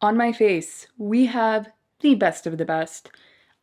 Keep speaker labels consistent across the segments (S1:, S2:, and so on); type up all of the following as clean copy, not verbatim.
S1: On my face, we have the best of the best.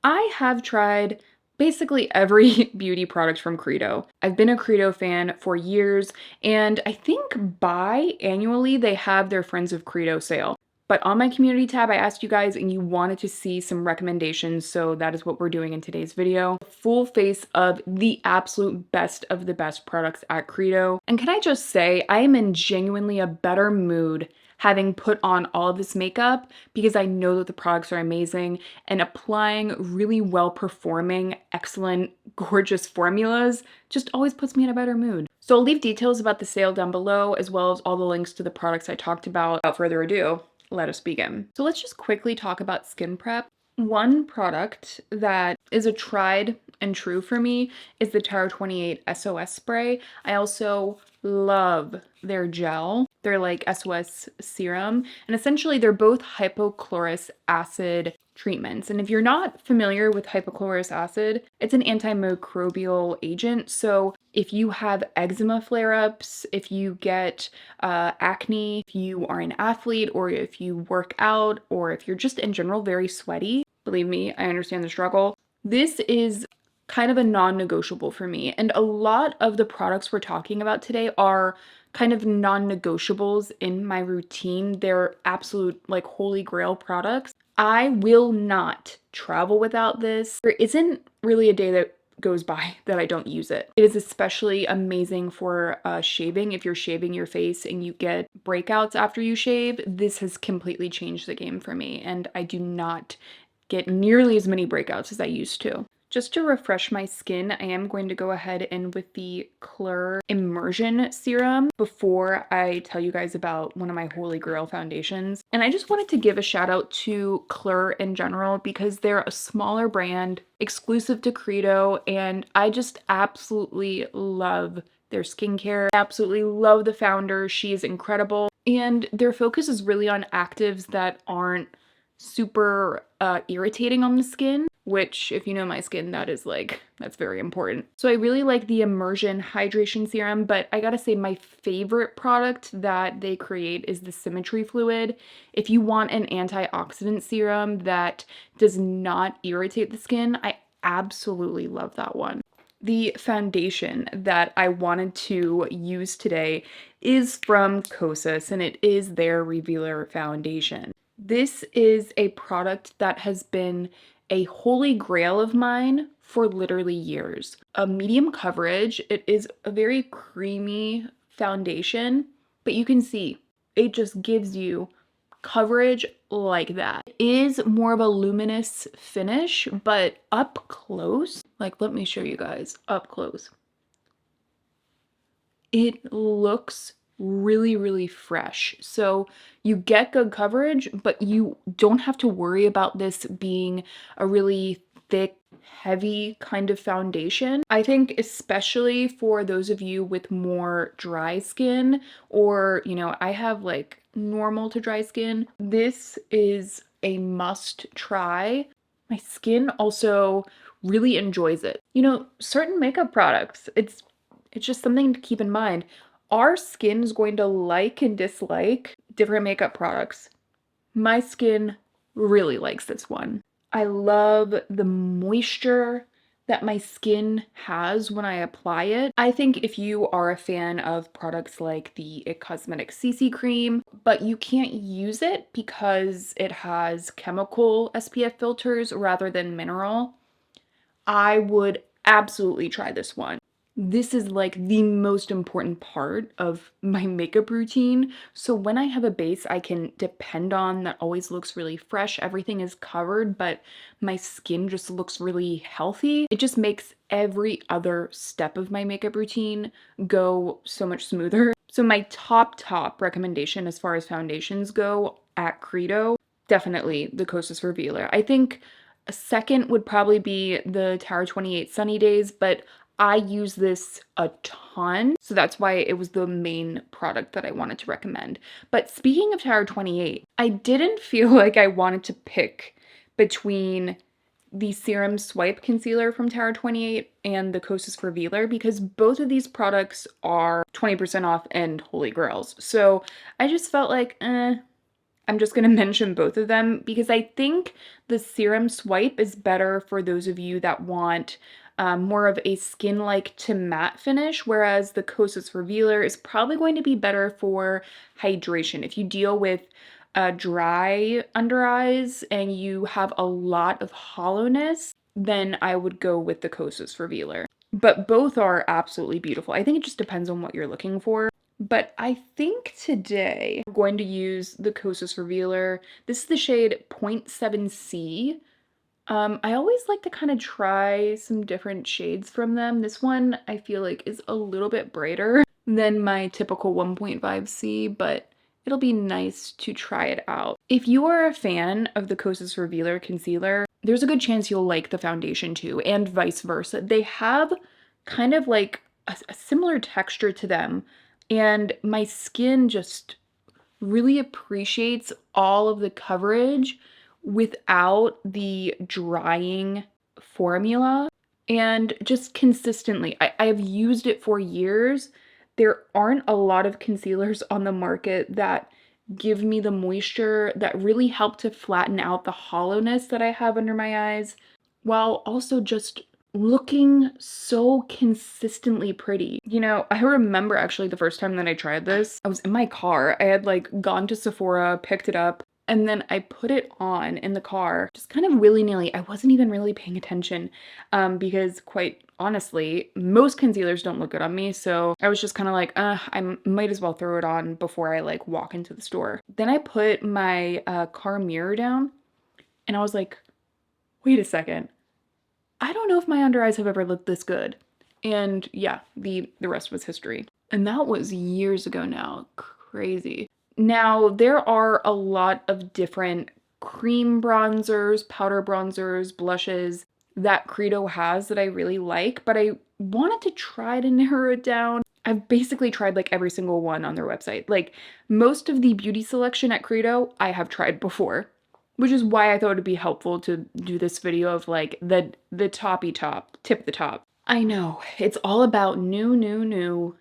S1: I have tried basically every beauty product from Credo. I've been a Credo fan for years, and I think biannually they have their Friends of Credo sale. But on my community tab, I asked you guys and you wanted to see some recommendations, so that is what we're doing in today's video. Full face of the absolute best of the best products at Credo. And can I just say, I am in genuinely a better mood having put on all of this makeup because I know that the products are amazing, and applying really well performing, excellent, gorgeous formulas just always puts me in a better mood. So I'll leave details about the sale down below, as well as all the links to the products I talked about. Without further ado, let us begin. So let's just quickly talk about skin prep. One product that is a tried and true for me is the Tower 28 SOS spray. I also love their gel. They're like SOS serum, and essentially they're both hypochlorous acid treatments. And if you're not familiar with hypochlorous acid, it's an antimicrobial agent. So if you have eczema flare-ups, if you get acne, if you are an athlete, or if you work out, or if you're just in general very sweaty, believe me, I understand the struggle. This is kind of a non-negotiable for me. And a lot of the products we're talking about today are kind of non-negotiables in my routine. They're absolute like holy grail products. I will not travel without this. There isn't really a day that goes by that I don't use it. It is especially amazing for shaving. If you're shaving your face and you get breakouts after you shave, this has completely changed the game for me, and I do not get nearly as many breakouts as I used to. Just to refresh my skin, I am going to go ahead and with the Klur Immersion Serum before I tell you guys about one of my holy grail foundations. And I just wanted to give a shout out to Klur in general because they're a smaller brand, exclusive to Credo, and I just absolutely love their skincare. I absolutely love the founder. She is incredible. And their focus is really on actives that aren't super irritating on the skin, which if you know my skin, that's very important. So I really like the Immersion Hydration Serum, but I gotta say my favorite product that they create is the Symmetry Fluid. If you want an antioxidant serum that does not irritate the skin, I absolutely love that one. The foundation that I wanted to use today is from Kosas, and it is their Revealer Foundation. This is a product that has been a holy grail of mine for literally years. A medium coverage, it is a very creamy foundation, but you can see it just gives you coverage like that. It is more of a luminous finish, but up close, like let me show you guys up close. It looks really fresh. So you get good coverage, but you don't have to worry about this being a really thick, heavy kind of foundation. I think especially for those of you with more dry skin, or I have like normal to dry skin, this is a must try. My skin also really enjoys it. Certain makeup products, it's just something to keep in mind. Our skin is going to like and dislike different makeup products. My skin really likes this one. I love the moisture that my skin has when I apply it. I think if you are a fan of products like the IT Cosmetics CC cream, but you can't use it because it has chemical SPF filters rather than mineral, I would absolutely try this one. This is like the most important part of my makeup routine. So when I have a base I can depend on that always looks really fresh, everything is covered, but my skin just looks really healthy, it just makes every other step of my makeup routine go so much smoother. So my top recommendation as far as foundations go at Credo, definitely the Kosas Revealer. I think a second would probably be the Tower 28 Sunny Days, but I use this a ton, so that's why it was the main product that I wanted to recommend. But speaking of Tower 28, I didn't feel like I wanted to pick between the Serum Swipe Concealer from Tower 28 and the Kosas Revealer because both of these products are 20% off and holy grails. So I just felt like, I'm just going to mention both of them because I think the Serum Swipe is better for those of you that want more of a skin-like to matte finish, whereas the Kosas Revealer is probably going to be better for hydration. If you deal with dry under eyes and you have a lot of hollowness, then I would go with the Kosas Revealer. But both are absolutely beautiful. I think it just depends on what you're looking for. But I think today I'm going to use the Kosas Revealer. This is the shade 0.7C. I always like to kind of try some different shades from them. This one I feel like is a little bit brighter than my typical 1.5C, but it'll be nice to try it out. If you are a fan of the Kosas Revealer concealer, there's a good chance you'll like the foundation too, and vice versa. They have kind of like a similar texture to them, and my skin just really appreciates all of the coverage without the drying formula. And just consistently, I have used it for years. There aren't a lot of concealers on the market that give me the moisture that really help to flatten out the hollowness that I have under my eyes, while also just looking so consistently pretty. You know, I remember actually the first time that I tried this, I was in my car. I had like gone to Sephora, picked it up, and then I put it on in the car, just kind of willy-nilly. I wasn't even really paying attention because quite honestly, most concealers don't look good on me. So I was just kind of like, I might as well throw it on before I like walk into the store. Then I put my car mirror down and I was like, wait a second. I don't know if my under eyes have ever looked this good. And yeah, the rest was history. And that was years ago now. Crazy. Now, there are a lot of different cream bronzers, powder bronzers, blushes that Credo has that I really like, but I wanted to try to narrow it down. I've basically tried like every single one on their website. Like most of the beauty selection at Credo, I have tried before, which is why I thought it'd be helpful to do this video of like the toppy top, tip the top. I know, it's all about new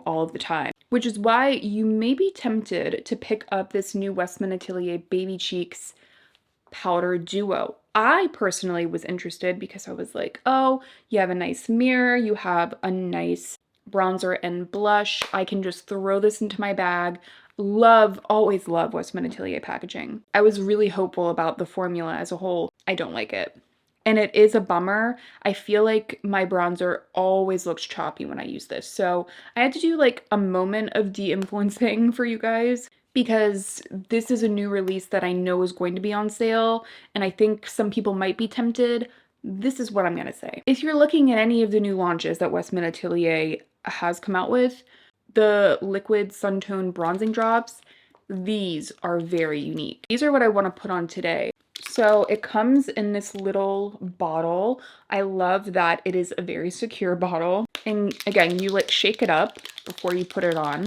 S1: all of the time, which is why you may be tempted to pick up this new Westman Atelier Baby Cheeks powder duo. I personally was interested because I was like, oh, you have a nice mirror, you have a nice bronzer and blush. I can just throw this into my bag. Always love Westman Atelier packaging. I was really hopeful about the formula as a whole. I don't like it. And it is a bummer. I feel like my bronzer always looks choppy when I use this. So I had to do like a moment of de-influencing for you guys because this is a new release that I know is going to be on sale. And I think some people might be tempted. This is what I'm going to say. If you're looking at any of the new launches that Westman Atelier has come out with, the liquid Suntone bronzing drops, these are very unique. These are what I want to put on today. So it comes in this little bottle. I love that it is a very secure bottle. And again, you like shake it up before you put it on.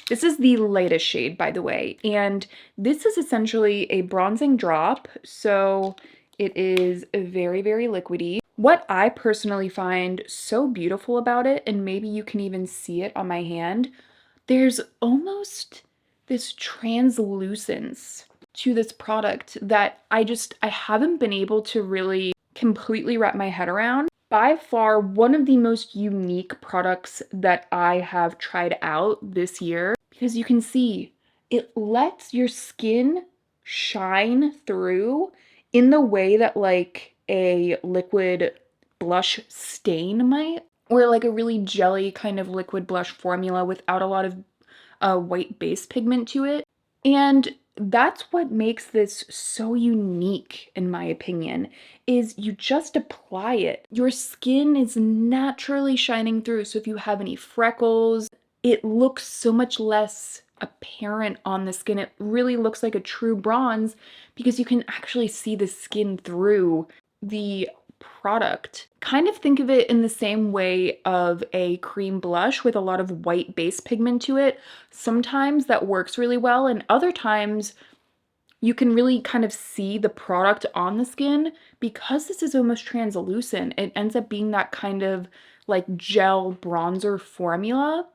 S1: This is the lightest shade, by the way. And this is essentially a bronzing drop. So it is very, very liquidy. What I personally find so beautiful about it, and maybe you can even see it on my hand, there's almost this translucence to this product that I haven't been able to really completely wrap my head around. By far, one of the most unique products that I have tried out this year, because you can see it lets your skin shine through in the way that like a liquid blush stain might, or like a really jelly kind of liquid blush formula without a lot of white base pigment to it. And that's what makes this so unique, in my opinion, is you just apply it. Your skin is naturally shining through. So if you have any freckles, it looks so much less apparent on the skin. It really looks like a true bronze because you can actually see the skin through the product. Kind of think of it in the same way of a cream blush with a lot of white base pigment to it. Sometimes that works really well, and other times you can really kind of see the product on the skin. Because this is almost translucent, it ends up being that kind of like gel bronzer formula.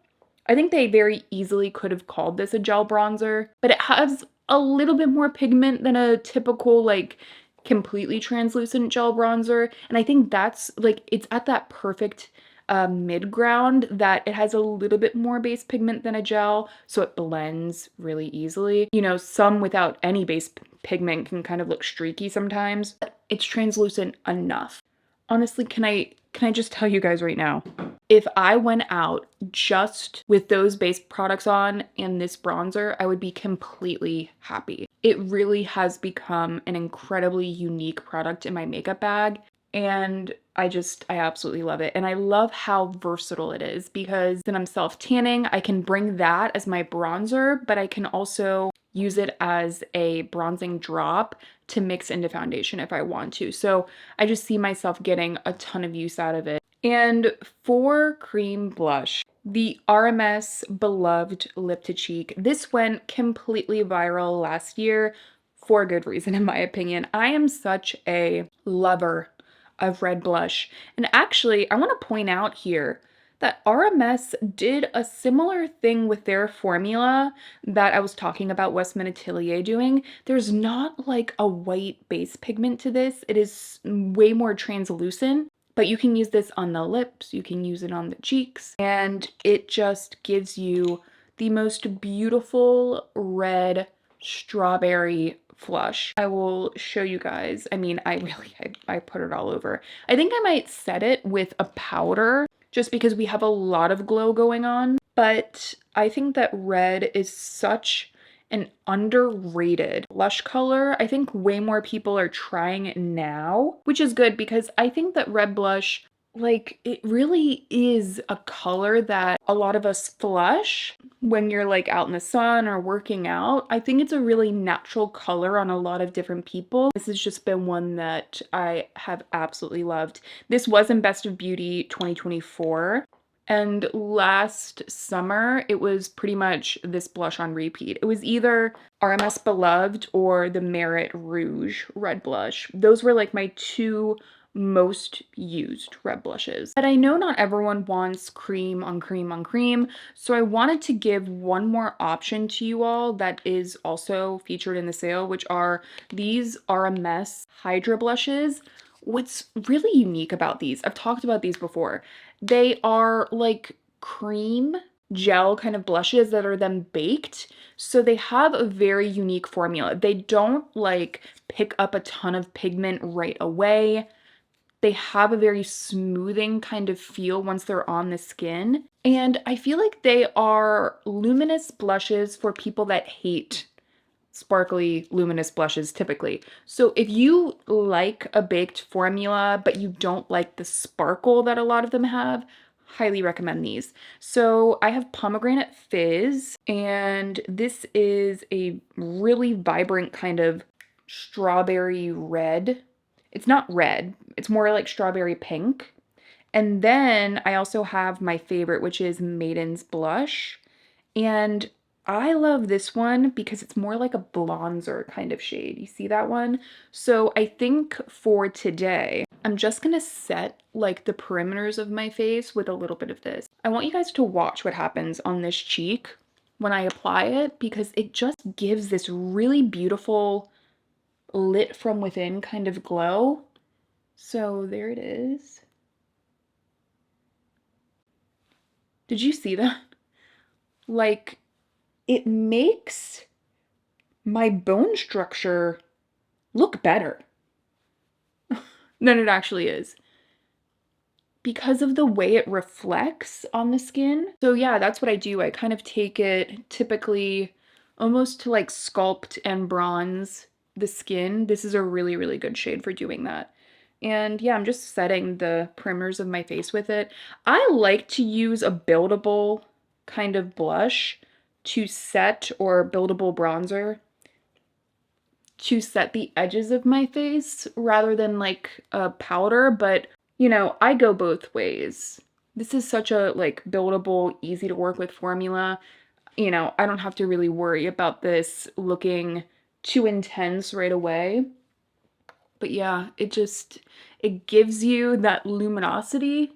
S1: I think they very easily could have called this a gel bronzer, but it has a little bit more pigment than a typical, like, completely translucent gel bronzer, and I think that's, like, it's at that perfect mid-ground that it has a little bit more base pigment than a gel, so it blends really easily. You know, some without any base pigment can kind of look streaky sometimes, but it's translucent enough. Honestly, can I just tell you guys right now, if I went out just with those base products on and this bronzer, I would be completely happy. It really has become an incredibly unique product in my makeup bag, and I absolutely love it. And I love how versatile it is because then I'm self-tanning, I can bring that as my bronzer, but I can also use it as a bronzing drop to mix into foundation if I want to. So I just see myself getting a ton of use out of it. And for cream blush, the RMS Beloved Lip to Cheek. This went completely viral last year for good reason, in my opinion. I am such a lover of red blush. And actually, I want to point out here that RMS did a similar thing with their formula that I was talking about Westman Atelier doing. There's not like a white base pigment to this. It is way more translucent, but you can use this on the lips, you can use it on the cheeks, and it just gives you the most beautiful red strawberry flush. I will show you guys. I mean, I put it all over. I think I might set it with a powder just because we have a lot of glow going on, but I think that red is such an underrated blush color. I think way more people are trying it now, which is good because I think that red blush, like, it really is a color that a lot of us flush when you're like out in the sun or working out. I think it's a really natural color on a lot of different people. This has just been one that I have absolutely loved. This was in Best of Beauty 2024. And last summer, it was pretty much this blush on repeat. It was either RMS Beloved or the Merit Rouge red blush. Those were like my two most used red blushes. But I know not everyone wants cream on cream on cream, so I wanted to give one more option to you all that is also featured in the sale, which are these RMS Hydra blushes. What's really unique about these, I've talked about these before, they are like cream gel kind of blushes that are then baked. So they have a very unique formula. They don't like pick up a ton of pigment right away. They have a very smoothing kind of feel once they're on the skin. And I feel like they are luminous blushes for people that hate sparkly luminous blushes typically. So if you like a baked formula but you don't like the sparkle that a lot of them have, highly recommend these. So I have Pomegranate Fizz, and this is a really vibrant kind of strawberry red. It's not red, it's more like strawberry pink. And then I also have my favorite, which is Maiden's Blush. And I love this one because it's more like a bronzer kind of shade. You see that one? So I think for today, I'm just gonna set like the perimeters of my face with a little bit of this. I want you guys to watch what happens on this cheek when I apply it because it just gives this really beautiful lit from within kind of glow. So there it is. Did you see that? Like, it makes my bone structure look better than it actually is because of the way it reflects on the skin. So yeah, that's what I do. I kind of take it typically almost to like sculpt and bronze the skin. This is a really, really good shade for doing that. And yeah, I'm just setting the perimeters of my face with it. I like to use a buildable kind of blush to set, or buildable bronzer to set the edges of my face rather than like a powder, but you know, I go both ways. This is such a like buildable, easy to work with formula. You know, I don't have to really worry about this looking too intense right away. But yeah, it gives you that luminosity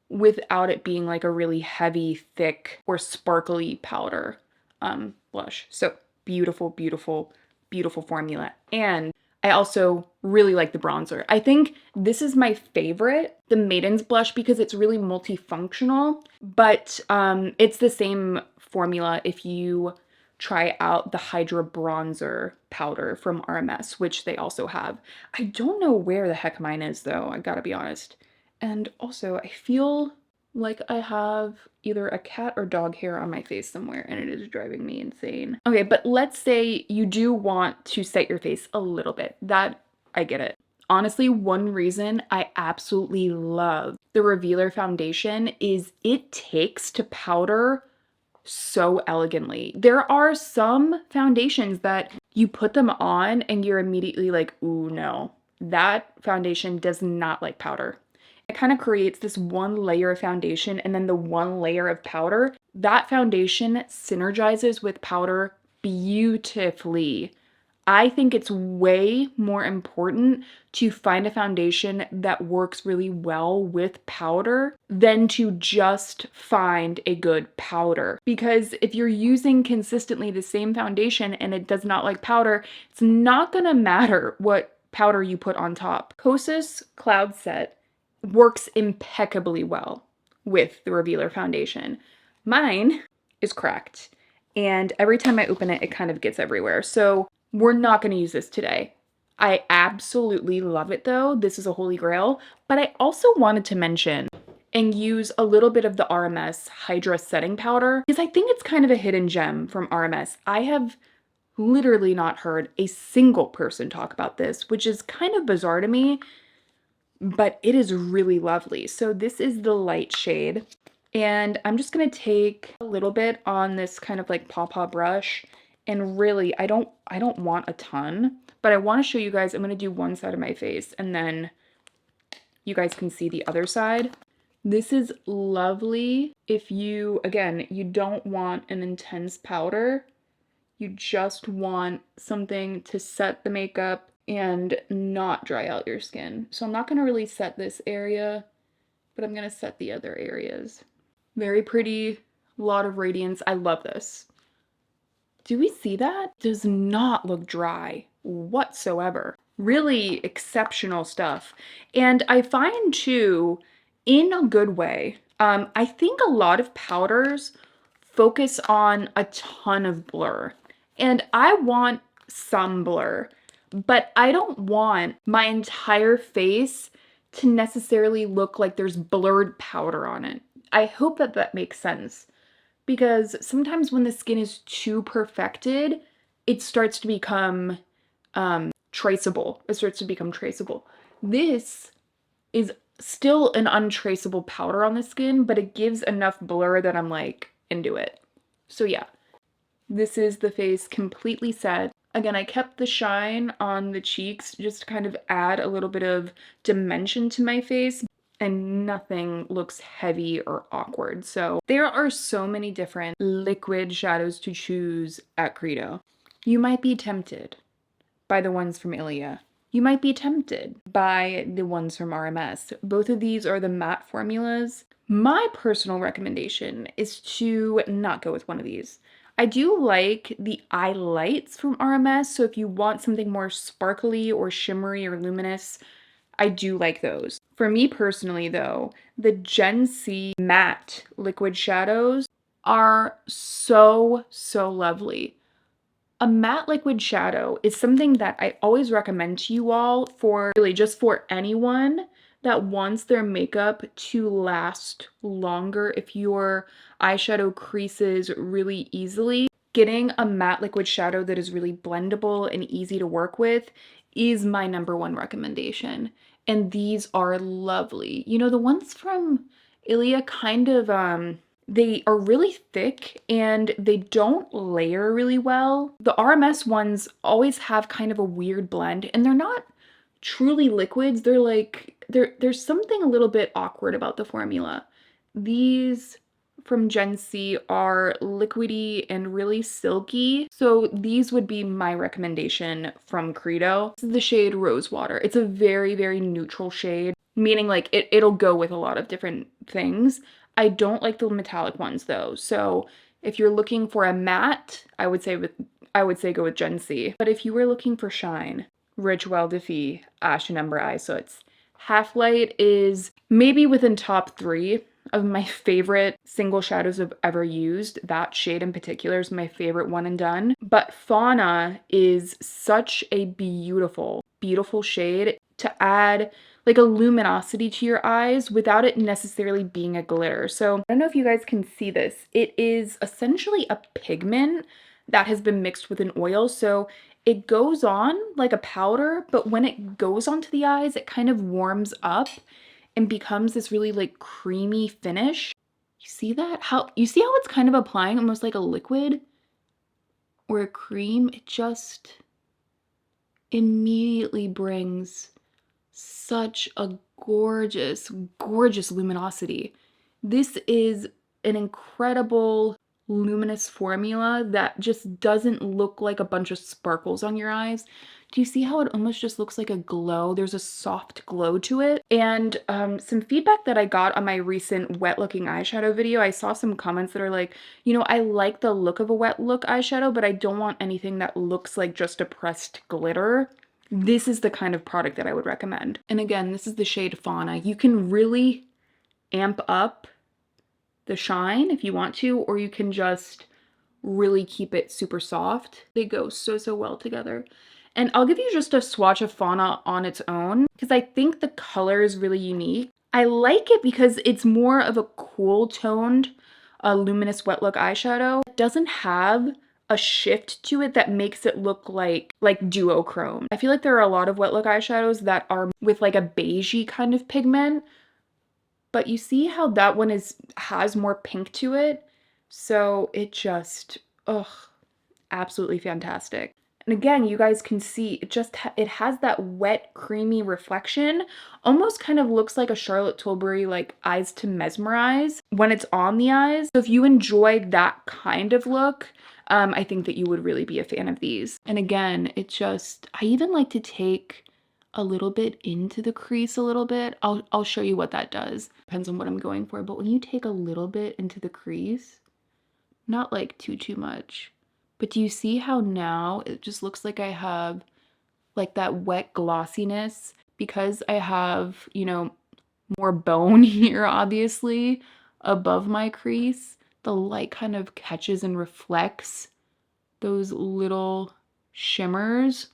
S1: without it being like a really heavy, thick, or sparkly powder blush. So beautiful, beautiful beautiful formula. And I also really like the bronzer. I think this is my favorite, the Maiden's Blush, because it's really multifunctional, but it's the same formula if you try out the Hydra Bronzer powder from RMS, which they also have. I don't know where the heck mine is though, I gotta be honest. And also, I feel like I have either a cat or dog hair on my face somewhere, and it is driving me insane. Okay, but let's say you do want to set your face a little bit. That, I get it. Honestly, one reason I absolutely love the Revealer foundation is it takes to powder so elegantly. There are some foundations that you put them on and you're immediately like, ooh, no, that foundation does not like powder. It kind of creates this one layer of foundation and then the one layer of powder. That foundation synergizes with powder beautifully. I think it's way more important to find a foundation that works really well with powder than to just find a good powder. Because if you're using consistently the same foundation and it does not like powder, it's not gonna matter what powder you put on top. Kosas Cloud Set works impeccably well with the Revealer foundation. Mine is cracked, and every time I open it, it kind of gets everywhere. So we're not going to use this today. I absolutely love it though. This is a holy grail. But I also wanted to mention and use a little bit of the RMS Hydra setting powder because I think it's kind of a hidden gem from RMS. I have literally not heard a single person talk about this, which is kind of bizarre to me, but it is really lovely. So this is the light shade, and I'm just gonna take a little bit on this kind of like pawpaw brush, and really I don't want a ton, but I want to show you guys. I'm gonna do one side of my face and then you guys can see the other side. This is lovely if you, again, you don't want an intense powder. You just want something to set the makeup and not dry out your skin. So I'm not going to really set this area, but I'm going to set the other areas. Very pretty, a lot of radiance. I love this. Do we see that? Does not look dry whatsoever. Really exceptional stuff. And I find too, in a good way, I think a lot of powders focus on a ton of blur. And I want some blur, but I don't want my entire face to necessarily look like there's blurred powder on it. I hope that that makes sense, because sometimes when the skin is too perfected, it starts to become traceable. It starts to become traceable. This is still an untraceable powder on the skin, but it gives enough blur that I'm like into it. So yeah, this is the face completely set. Again, I kept the shine on the cheeks just to kind of add a little bit of dimension to my face, and nothing looks heavy or awkward. So there are so many different liquid shadows to choose at Credo. You might be tempted by the ones from Ilia. You might be tempted by the ones from RMS. Both of these are the matte formulas. My personal recommendation is to not go with one of these. I do like the eye lights from RMS, so if you want something more sparkly or shimmery or luminous, I do like those. For me personally though, the Gen C matte liquid shadows are so, so lovely. A matte liquid shadow is something that I always recommend to you all, for really just for anyone that wants their makeup to last longer. If your eyeshadow creases really easily, getting a matte liquid shadow that is really blendable and easy to work with is my #1 recommendation. And these are lovely. You know, the ones from Ilia kind of, they are really thick and they don't layer really well. The RMS ones always have kind of a weird blend, and they're not truly liquids. They're like, there's something a little bit awkward about the formula. These from Gen C are liquidy and really silky. So these would be my recommendation from Credo. This is the shade Rose Water. It's a very, very neutral shade, meaning like it'll go with a lot of different things. I don't like the metallic ones though. So if you're looking for a matte, I would say I would say go with Gen C. But if you were looking for shine, Rich Wild Defee Ashen Ember Eye Soots. Half-Light is maybe within top 3 of my favorite single shadows I've ever used. That shade in particular is my favorite one and done. But Fauna is such a beautiful, beautiful shade to add like a luminosity to your eyes without it necessarily being a glitter. So I don't know if you guys can see this. It is essentially a pigment that has been mixed with an oil. So it goes on like a powder, but when it goes onto the eyes, it kind of warms up and becomes this really like creamy finish. You see that? You see how it's kind of applying almost like a liquid or a cream? It just immediately brings such a gorgeous, gorgeous luminosity. This is an incredible luminous formula that just doesn't look like a bunch of sparkles on your eyes. Do you see how it almost just looks like a glow? There's a soft glow to it. And some feedback that I got on my recent wet looking eyeshadow video, I saw some comments that are like, you know, I like the look of a wet look eyeshadow, but I don't want anything that looks like just a pressed glitter. This is the kind of product that I would recommend. And again, this is the shade Fauna. You can really amp up the shine if you want to, or you can just really keep it super soft. They go so, so well together. And I'll give you just a swatch of Fauna on its own because I think the color is really unique. I like it because it's more of a cool toned, luminous wet look eyeshadow. It doesn't have a shift to it that makes it look like duochrome. I feel like there are a lot of wet look eyeshadows that are with like a beigey kind of pigment, but you see how that one has more pink to it? So it just, ugh, absolutely fantastic. And again, you guys can see it has that wet, creamy reflection. Almost kind of looks like a Charlotte Tilbury like Eyes to Mesmerize when it's on the eyes. So if you enjoy that kind of look, I think that you would really be a fan of these. And again, I even like to take a little bit into the crease a little bit. I'll show you what that does. Depends on what I'm going for. But when you take a little bit into the crease, not like too much, but do you see how now it just looks like I have like that wet glossiness because I have, you know, more bone here, obviously, above my crease. The light kind of catches and reflects those little shimmers,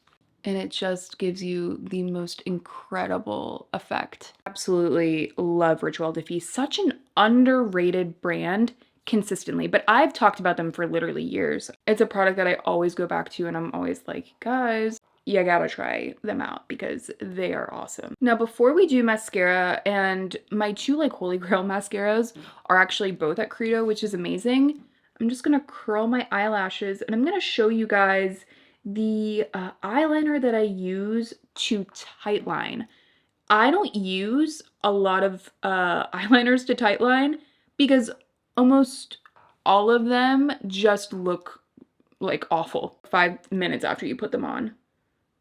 S1: and it just gives you the most incredible effect. Absolutely love Rich Wild Defee. Such an underrated brand consistently, but I've talked about them for literally years. It's a product that I always go back to and I'm always like, guys, you gotta try them out because they are awesome. Now, before we do mascara, and my two like holy grail mascaras are actually both at Credo, which is amazing. I'm just gonna curl my eyelashes and I'm gonna show you guys the eyeliner that I use to tightline. I don't use a lot of eyeliners to tightline because almost all of them just look like awful 5 minutes after you put them on.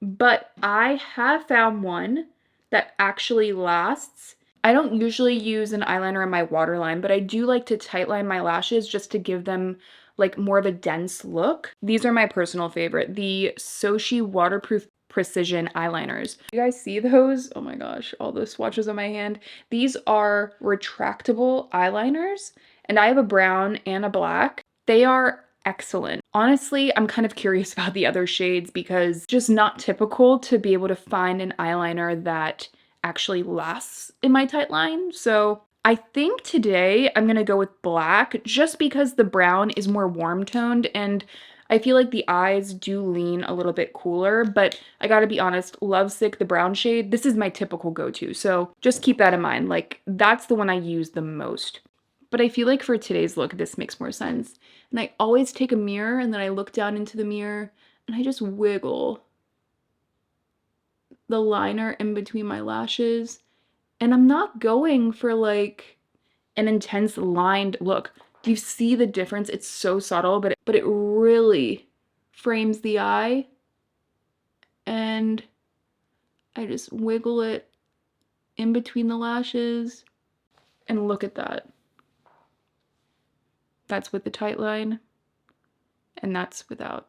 S1: But I have found one that actually lasts. I don't usually use an eyeliner in my waterline, but I do like to tightline my lashes just to give them like more of a dense look. These are my personal favorite, the Sochi Waterproof Precision eyeliners. You guys see those? Oh my gosh, all those swatches on my hand. These are retractable eyeliners, and I have a brown and a black. They are excellent. Honestly, I'm kind of curious about the other shades because just not typical to be able to find an eyeliner that actually lasts in my tight line. So I think today I'm gonna go with black just because the brown is more warm toned and I feel like the eyes do lean a little bit cooler, but I gotta be honest, Lovesick, the brown shade, this is my typical go-to. So just keep that in mind. Like that's the one I use the most. But I feel like for today's look, this makes more sense. And I always take a mirror and then I look down into the mirror and I just wiggle the liner in between my lashes. And I'm not going for like an intense lined look. Do you see the difference? It's so subtle, but it really frames the eye. And I just wiggle it in between the lashes. And look at that. That's with the tight line, and that's without.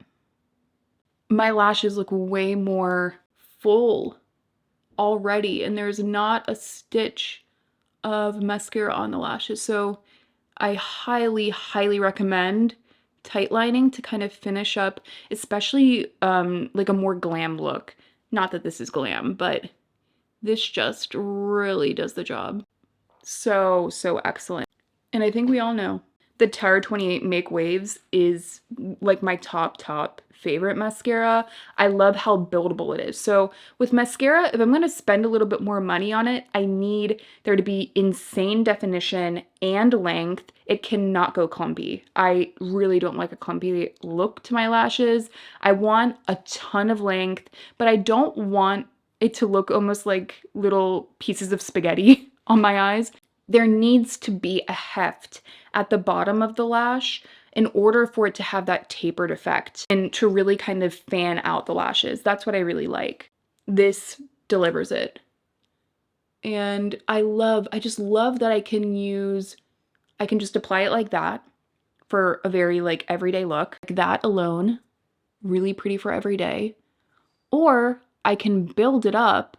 S1: My lashes look way more full already, and there's not a stitch of mascara on the lashes. So I highly, highly recommend tight lining to kind of finish up, especially like a more glam look. Not that this is glam, but this just really does the job. So, so excellent. And I think we all know the Terra 28 Make Waves is like my top favorite mascara. I love how buildable it is. So with mascara, if I'm going to spend a little bit more money on it, I need there to be insane definition and length. It cannot go clumpy. I really don't like a clumpy look to my lashes. I want a ton of length, but I don't want it to look almost like little pieces of spaghetti on my eyes. There needs to be a heft at the bottom of the lash in order for it to have that tapered effect and to really kind of fan out the lashes. That's what I really like. This delivers it. And I just love that I can just apply it like that for a very like everyday look. Like that alone, really pretty for every day. Or I can build it up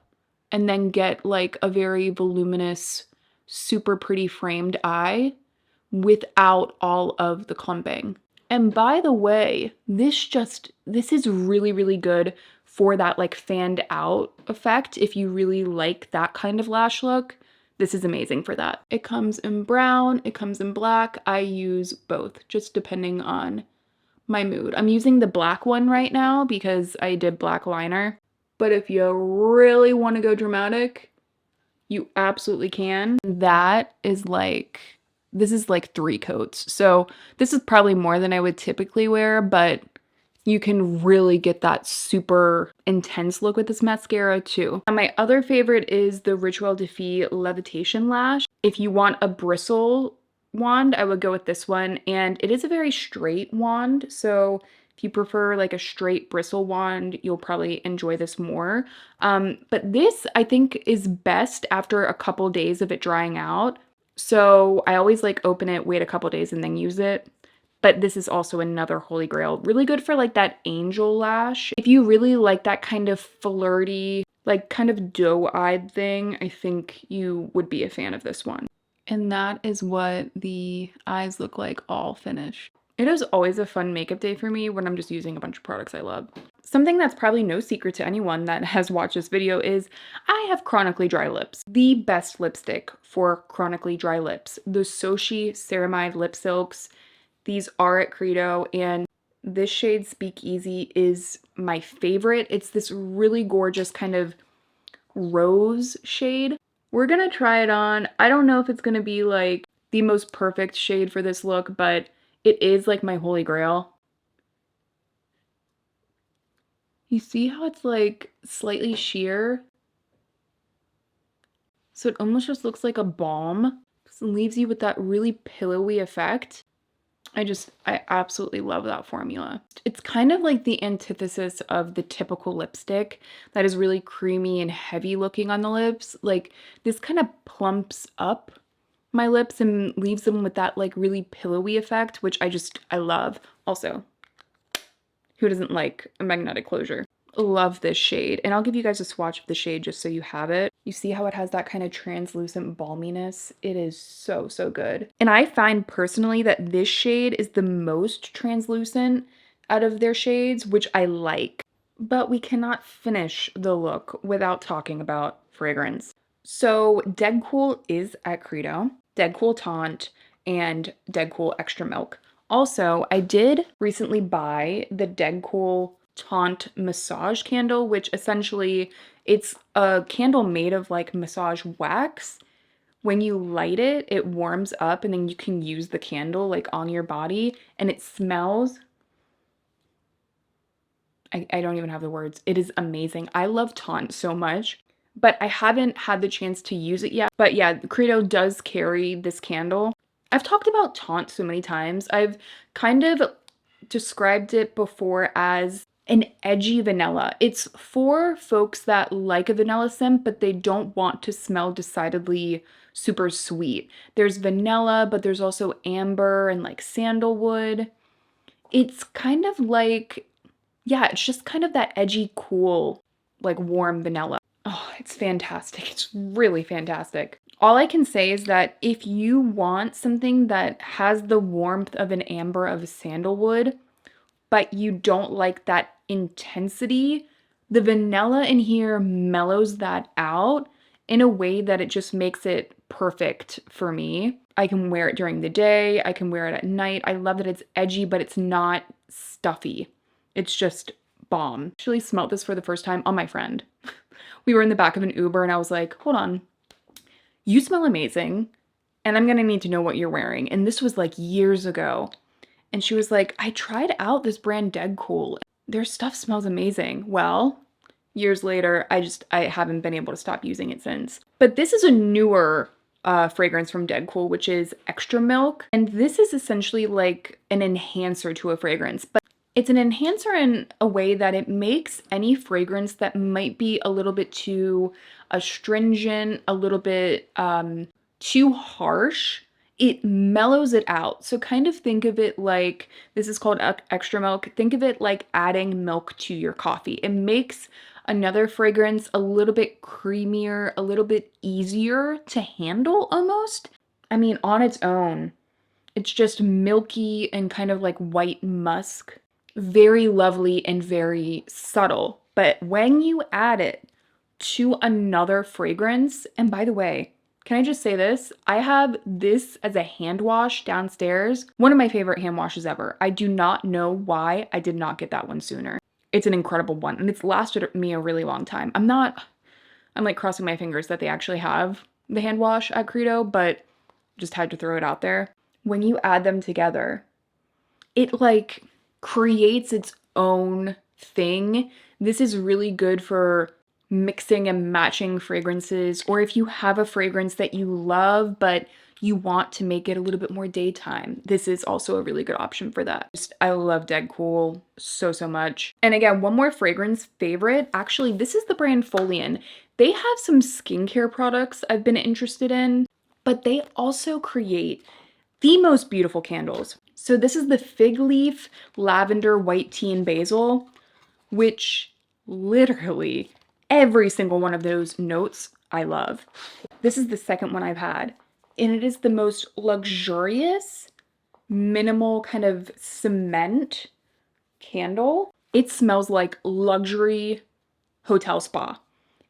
S1: and then get like a very voluminous, super pretty framed eye without all of the clumping. And by the way, this is really, really good for that like fanned out effect. If you really like that kind of lash look, this is amazing for that. It comes in brown, it comes in black. I use both, just depending on my mood. I'm using the black one right now because I did black liner. But if you really want to go dramatic, you absolutely can. This is like 3 coats. So this is probably more than I would typically wear, but you can really get that super intense look with this mascara too. And my other favorite is the Rituel de Fille Levitation Lash. If you want a bristle wand, I would go with this one. And it is a very straight wand, so if you prefer like a straight bristle wand, you'll probably enjoy this more. But this, I think, is best after a couple days of it drying out. So I always like open it, wait a couple days, and then use it. But this is also another holy grail. Really good for like that angel lash. If you really like that kind of flirty, like kind of doe-eyed thing, I think you would be a fan of this one. And that is what the eyes look like all finished. It is always a fun makeup day for me when I'm just using a bunch of products I love. Something that's probably no secret to anyone that has watched this video is I have chronically dry lips. The best lipstick for chronically dry lips, the Sochi Ceramide Lip Silks. These are at Credo, and this shade Speakeasy is my favorite. It's this really gorgeous kind of rose shade. We're gonna try it on. I don't know if it's gonna be like the most perfect shade for this look, but it is like my holy grail. You see how it's like slightly sheer? So it almost just looks like a balm. It leaves you with that really pillowy effect. I absolutely love that formula. It's kind of like the antithesis of the typical lipstick that is really creamy and heavy looking on the lips. Like this kind of plumps up my lips and leaves them with that like really pillowy effect, which I love. Also, who doesn't like a magnetic closure? Love this shade. And I'll give you guys a swatch of the shade just so you have it. You see how it has that kind of translucent balminess? It is so, so good. And I find personally that this shade is the most translucent out of their shades, which I like. But we cannot finish the look without talking about fragrance. So Dead Cool is at Credo, Dead Cool Taunt, and Dead Cool Extra Milk. Also, I did recently buy the Dead Cool Taunt massage candle, which essentially it's a candle made of like massage wax. When you light it, it warms up and then you can use the candle like on your body, and it smells, I don't even have the words. It is amazing. I love Taunt so much, but I haven't had the chance to use it yet. But yeah, Credo does carry this candle. I've talked about Taunt so many times. I've kind of described it before as an edgy vanilla. It's for folks that like a vanilla scent, but they don't want to smell decidedly super sweet. There's vanilla, but there's also amber and like sandalwood. It's kind of like Yeah, it's just kind of that edgy, cool, like warm vanilla. Oh, it's fantastic. It's really fantastic. All I can say is that if you want something that has the warmth of an amber of sandalwood, but you don't like that intensity, the vanilla in here mellows that out in a way that it just makes it perfect for me. I can wear it during the day, I can wear it at night. I love that it's edgy, but it's not stuffy. It's just bomb. I actually smelled this for the first time on my friend. We were in the back of an Uber and I was like, hold on, you smell amazing and I'm gonna need to know what you're wearing. And this was like years ago. And she was like, I tried out this brand Dead Cool. Their stuff smells amazing. Well, years later, I haven't been able to stop using it since. But this is a newer fragrance from Dead Cool, which is Extra Milk. And this is essentially like an enhancer to a fragrance. But it's an enhancer in a way that it makes any fragrance that might be a little bit too astringent, a little bit too harsh, it mellows it out. So kind of think of it like, this is called extra milk. Think of it like adding milk to your coffee. It makes another fragrance a little bit creamier, a little bit easier to handle almost. I mean, on its own, it's just milky and kind of like white musk. Very lovely and very subtle. But when you add it to another fragrance, and by the way, can I just say this? I have this as a hand wash downstairs. One of my favorite hand washes ever. I do not know why I did not get that one sooner. It's an incredible one and it's lasted me a really long time. I'm like crossing my fingers that they actually have the hand wash at Credo, but just had to throw it out there. When you add them together, it like creates its own thing. This is really good for mixing and matching fragrances, or if you have a fragrance that you love but you want to make it a little bit more daytime, this is also a really good option for that. I love Dead Cool so much. And again, one more fragrance favorite, actually this is the brand Folian. They have some skincare products I've been interested in, but they also create the most beautiful candles. So this is the Fig Leaf, Lavender, White Tea, and Basil, which literally every single one of those notes I love. This is the second one I've had, and it is the most luxurious, minimal kind of cement candle. It smells like luxury hotel spa.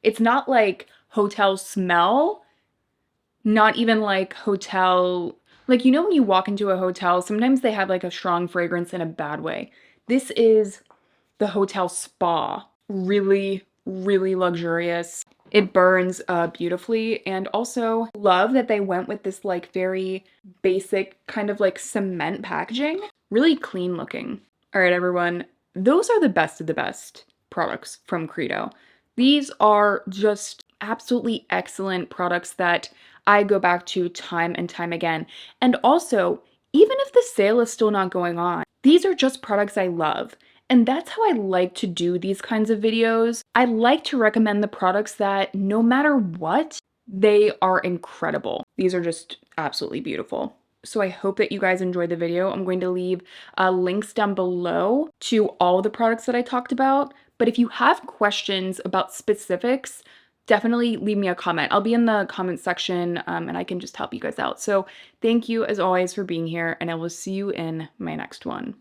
S1: It's not like hotel smell, not even like hotel, like, you know, when you walk into a hotel, sometimes they have like a strong fragrance in a bad way. This is the hotel spa. Really, really luxurious. It burns beautifully, and also love that they went with this like very basic kind of like cement packaging. Really clean looking. All right, everyone, those are the best of the best products from Credo. These are just absolutely excellent products that I go back to time and time again. And also, even if the sale is still not going on, these are just products I love. And that's how I like to do these kinds of videos. I like to recommend the products that no matter what, they are incredible. These are just absolutely beautiful. So I hope that you guys enjoyed the video. I'm going to leave links down below to all the products that I talked about. But if you have questions about specifics, definitely leave me a comment. I'll be in the comment section and I can just help you guys out. So thank you as always for being here, and I will see you in my next one.